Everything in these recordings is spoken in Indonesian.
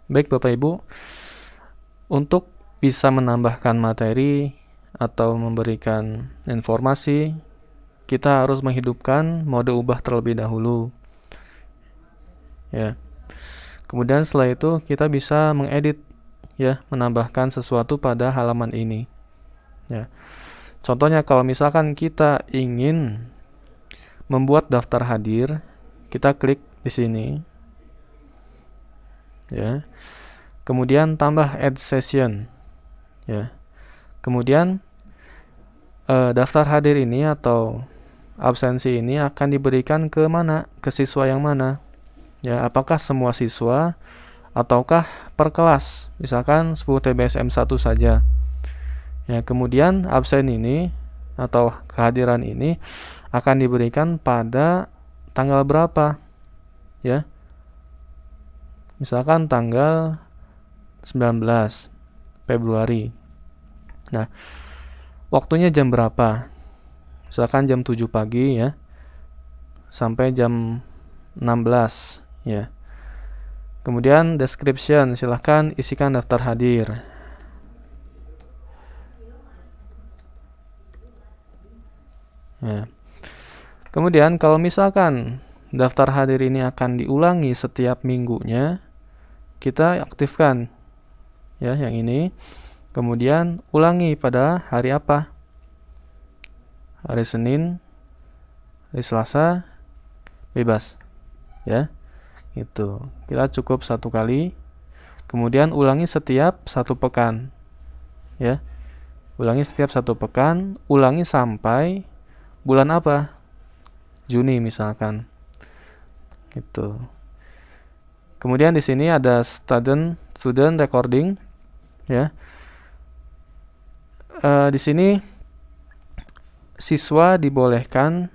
Baik Bapak Ibu, untuk bisa menambahkan materi atau memberikan informasi, kita harus menghidupkan mode ubah terlebih dahulu. Ya. Kemudian setelah itu kita bisa mengedit, ya, menambahkan sesuatu pada halaman ini. Ya. Contohnya kalau misalkan kita ingin membuat daftar hadir, kita klik di sini. Ya. Kemudian tambah add session. Ya. Kemudian daftar hadir ini atau absensi ini akan diberikan ke mana? Ke siswa yang mana? Ya, apakah semua siswa ataukah per kelas? Misalkan 10 TBSM 1 saja. Ya, kemudian absen ini atau kehadiran ini akan diberikan pada tanggal berapa? Ya. Misalkan tanggal 19 Februari. Nah, waktunya jam berapa? Misalkan jam 7 pagi ya, sampai jam 16 ya. Kemudian description, silahkan isikan daftar hadir. Ya. Kemudian kalau misalkan daftar hadir ini akan diulangi setiap minggunya, kita aktifkan ya yang ini. Kemudian ulangi pada hari apa? Hari Senin, hari Selasa, bebas. Ya. Itu. Kita cukup 1 kali. Kemudian ulangi setiap 1 pekan. Ya. Ulangi setiap 1 pekan, ulangi sampai bulan apa? Juni misalkan. Gitu. Kemudian di sini ada student recording ya. Di sini siswa dibolehkan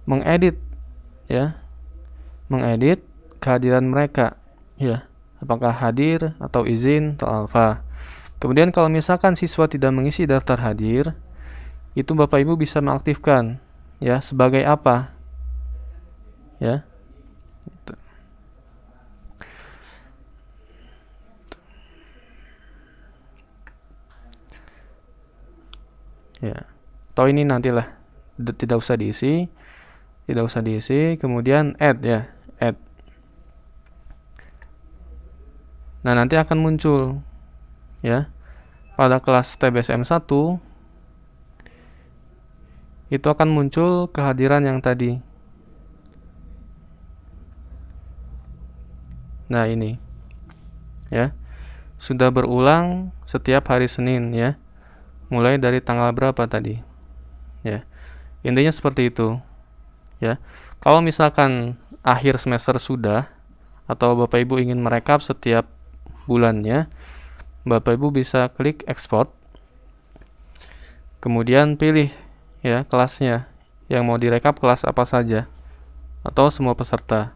mengedit ya. Mengedit kehadiran mereka ya. Apakah hadir atau izin atau alfa. Kemudian kalau misalkan siswa tidak mengisi daftar hadir, itu Bapak Ibu bisa mengaktifkan ya sebagai apa? Ya. Gitu. Ya. Atau ini nantilah tidak usah diisi. Tidak usah diisi, kemudian add ya, add. Nah, nanti akan muncul ya. Pada kelas TBSM 1 itu akan muncul kehadiran yang tadi. Nah, ini. Ya. Sudah berulang setiap hari Senin ya. Mulai dari tanggal berapa tadi? Ya. Intinya seperti itu. Ya. Kalau misalkan akhir semester sudah atau Bapak Ibu ingin merekap setiap bulannya, Bapak Ibu bisa klik export. Kemudian pilih ya kelasnya yang mau direkap, kelas apa saja atau semua peserta.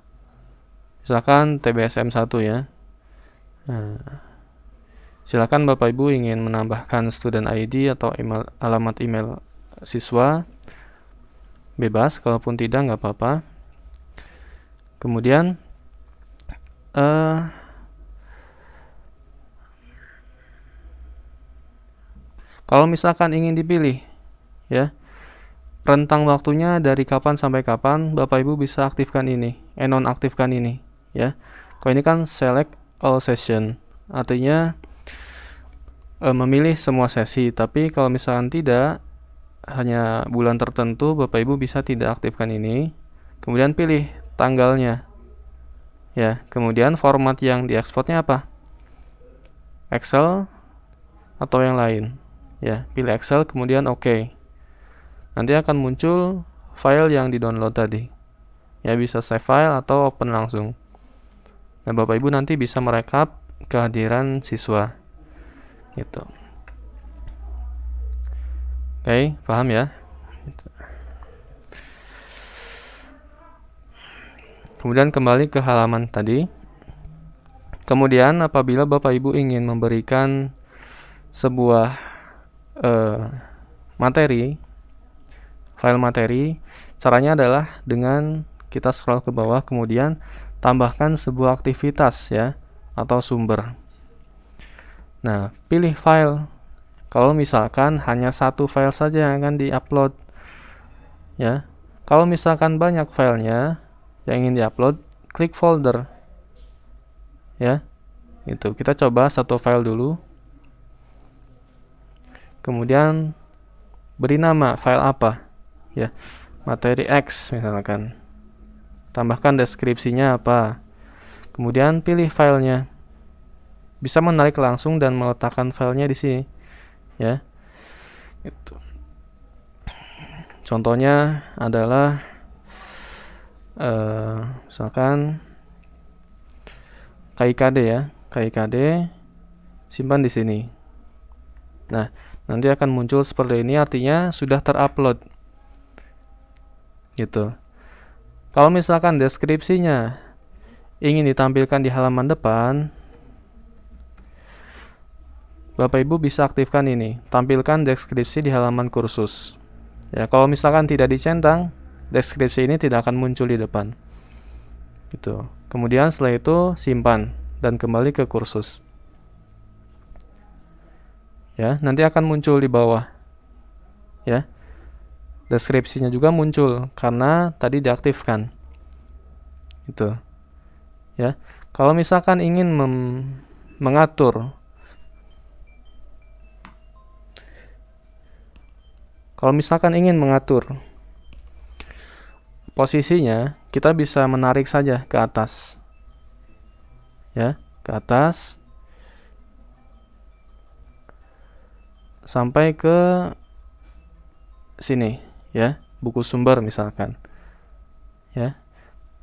Misalkan TBSM 1 ya. Nah, silakan Bapak Ibu ingin menambahkan student ID atau alamat email siswa, bebas, kalaupun tidak nggak apa-apa. Kemudian kalau misalkan ingin dipilih ya rentang waktunya dari kapan sampai kapan, Bapak Ibu bisa aktifkan ini, nonaktifkan ini ya. Kalau ini kan select all session, artinya memilih semua sesi. Tapi kalau misalkan tidak, hanya bulan tertentu, Bapak Ibu bisa tidak aktifkan ini. Kemudian pilih tanggalnya ya. Kemudian format yang diekspornya apa? Excel atau yang lain ya. Pilih Excel, kemudian OK. Nanti akan muncul file yang di-download tadi. Ya, bisa save file atau open langsung. Nah, Bapak Ibu nanti bisa merekap kehadiran siswa. Gitu. Oke, paham ya? Gitu. Kemudian kembali ke halaman tadi. Kemudian apabila Bapak Ibu ingin memberikan sebuah materi, file materi, caranya adalah dengan kita scroll ke bawah, kemudian tambahkan sebuah aktivitas ya, atau sumber. Nah, pilih file. Kalau misalkan hanya satu file saja yang akan diupload ya. Kalau misalkan banyak filenya yang ingin diupload, klik folder ya. Itu kita coba satu file dulu. Kemudian beri nama file apa ya. Materi X misalkan. Tambahkan deskripsinya apa. Kemudian pilih filenya. Bisa menarik langsung dan meletakkan filenya di sini ya. Itu. Contohnya adalah misalkan KIKD ya, KIKD simpan di sini. Nah, nanti akan muncul seperti ini, artinya sudah terupload. Gitu. Kalau misalkan deskripsinya ingin ditampilkan di halaman depan, Bapak Ibu bisa aktifkan ini, tampilkan deskripsi di halaman kursus. Ya, kalau misalkan tidak dicentang, deskripsi ini tidak akan muncul di depan. Gitu. Kemudian setelah itu simpan dan kembali ke kursus. Ya, nanti akan muncul di bawah. Ya. Deskripsinya juga muncul karena tadi diaktifkan. Gitu. Ya. Kalau misalkan ingin mengatur posisinya, kita bisa menarik saja ke atas. Ya, ke atas sampai ke sini, ya, buku sumber misalkan. Ya.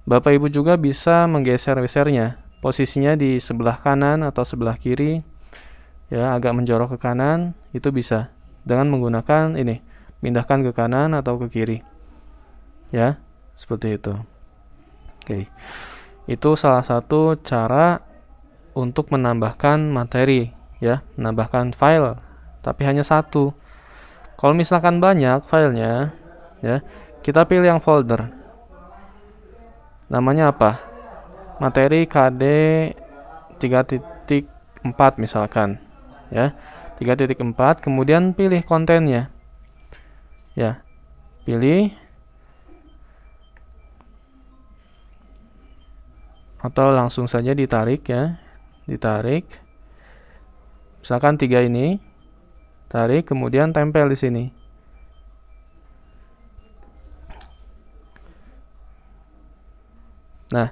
Bapak Ibu juga bisa menggeser-gesernya, posisinya di sebelah kanan atau sebelah kiri. Ya, agak menjorok ke kanan, itu bisa dengan menggunakan ini, pindahkan ke kanan atau ke kiri. Ya, seperti itu. Oke. Itu salah satu cara untuk menambahkan materi, ya, menambahkan file, tapi hanya satu. Kalau misalkan banyak filenya, ya, kita pilih yang folder. Namanya apa? Materi KD 3.4 misalkan, ya. 3.4, kemudian pilih kontennya. Ya. Pilih atau langsung saja ditarik ya. Ditarik. Misalkan 3 ini. Tarik, kemudian tempel di sini. Nah,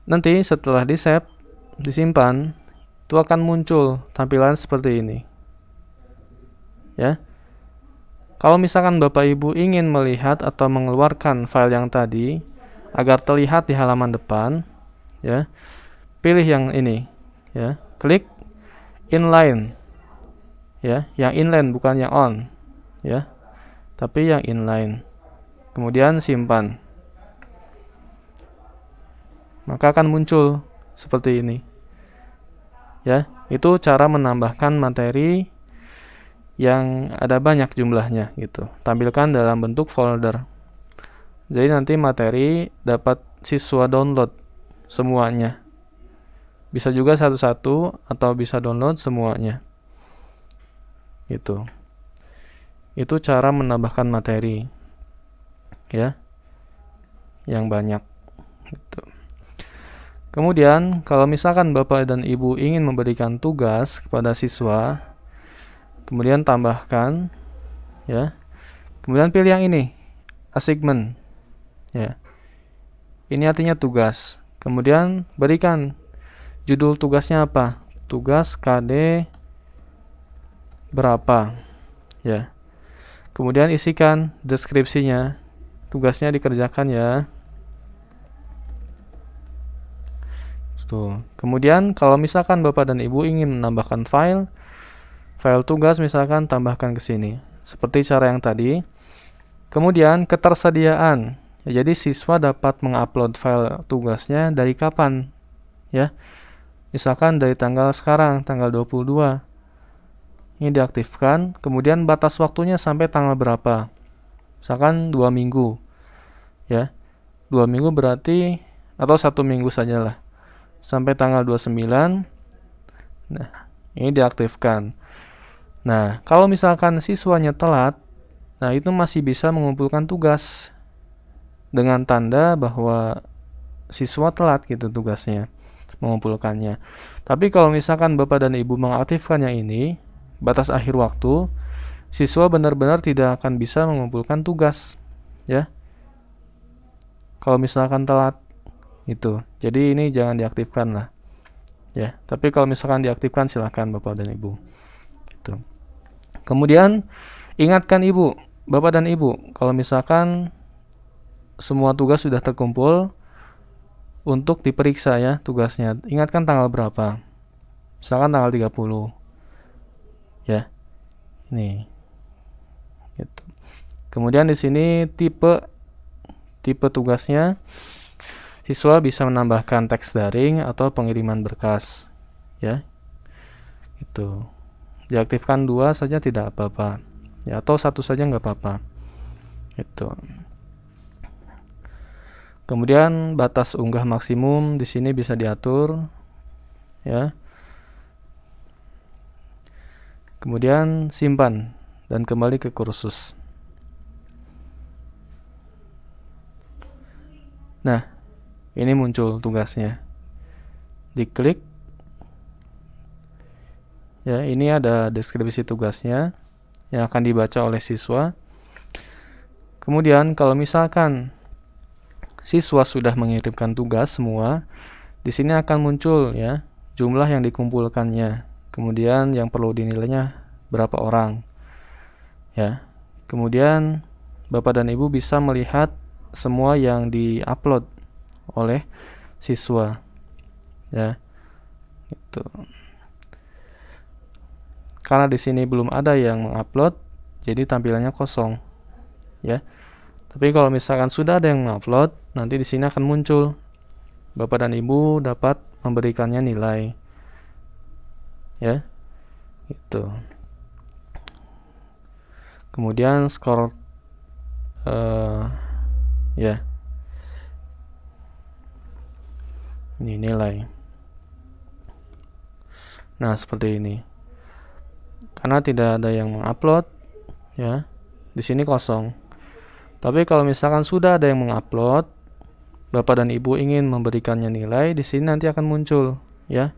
nanti setelah di-save, disimpan, itu akan muncul tampilan seperti ini. Ya. Kalau misalkan Bapak Ibu ingin melihat atau mengeluarkan file yang tadi agar terlihat di halaman depan, ya, pilih yang ini, ya, klik inline, ya, yang inline bukan yang on, ya, tapi yang inline. Kemudian simpan, maka akan muncul seperti ini, ya. Itu cara menambahkan materi yang ada banyak jumlahnya, gitu. Tampilkan dalam bentuk folder. Jadi nanti materi dapat siswa download semuanya. Bisa juga satu-satu atau bisa download semuanya. Itu cara menambahkan materi, ya, yang banyak. Gitu. Kemudian kalau misalkan Bapak dan Ibu ingin memberikan tugas kepada siswa, kemudian tambahkan, ya. Kemudian pilih yang ini, assignment, ya. Ini artinya tugas. Kemudian berikan judul tugasnya apa? Tugas KD berapa, ya. Kemudian isikan deskripsinya. Tugasnya dikerjakan ya. Tuh. Kemudian kalau misalkan Bapak dan Ibu ingin menambahkan file tugas misalkan tambahkan ke sini. Seperti cara yang tadi. Kemudian ketersediaan. Ya, jadi siswa dapat mengupload file tugasnya dari kapan? Ya. Misalkan dari tanggal sekarang, tanggal 22. Ini diaktifkan, kemudian batas waktunya sampai tanggal berapa? Misalkan 2 minggu. Ya. 2 minggu berarti atau 1 minggu sajalah, sampai tanggal 29. Nah, ini diaktifkan. Nah, kalau misalkan siswanya telat, nah itu masih bisa mengumpulkan tugas dengan tanda bahwa siswa telat gitu tugasnya, mengumpulkannya. Tapi kalau misalkan Bapak dan Ibu mengaktifkannya ini, batas akhir waktu, siswa benar-benar tidak akan bisa mengumpulkan tugas, ya. Kalau misalkan telat itu. Jadi ini jangan diaktifkan lah. Ya, tapi kalau misalkan diaktifkan silahkan Bapak dan Ibu. Gitu. Kemudian ingatkan Ibu, Bapak dan Ibu, kalau misalkan semua tugas sudah terkumpul untuk diperiksa ya tugasnya. Ingatkan tanggal berapa. Misalkan tanggal 30. Ya. Ini. Gitu. Kemudian di sini tipe tugasnya, siswa bisa menambahkan teks daring atau pengiriman berkas, ya. Itu diaktifkan 2 saja tidak apa-apa, ya, atau 1 saja nggak apa-apa. Itu. Kemudian batas unggah maksimum di sini bisa diatur, ya. Kemudian simpan dan kembali ke kursus. Nah, ini muncul tugasnya. Diklik. Ya, ini ada deskripsi tugasnya yang akan dibaca oleh siswa. Kemudian kalau misalkan siswa sudah mengirimkan tugas semua, di sini akan muncul ya jumlah yang dikumpulkannya. Kemudian yang perlu dinilainya berapa orang. Ya. Kemudian Bapak dan Ibu bisa melihat semua yang di-upload oleh siswa, ya, itu. Karena di sini belum ada yang mengupload, jadi tampilannya kosong, ya. Tapi kalau misalkan sudah ada yang mengupload, nanti di sini akan muncul. Bapak dan Ibu dapat memberikannya nilai, ya, itu. Kemudian skor, ya. Ini nilai. Nah, seperti ini. Karena tidak ada yang mengupload, ya. Di sini kosong. Tapi kalau misalkan sudah ada yang mengupload, Bapak dan Ibu ingin memberikannya nilai, di sini nanti akan muncul, ya.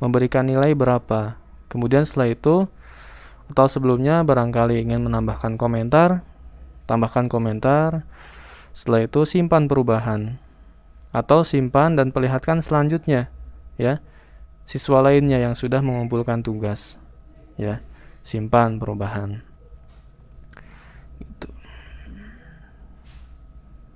Memberikan nilai berapa. Kemudian setelah itu atau sebelumnya barangkali ingin menambahkan komentar, tambahkan komentar. Setelah itu simpan perubahan. Atau simpan dan perlihatkan selanjutnya, ya, siswa lainnya yang sudah mengumpulkan tugas, ya, simpan perubahan.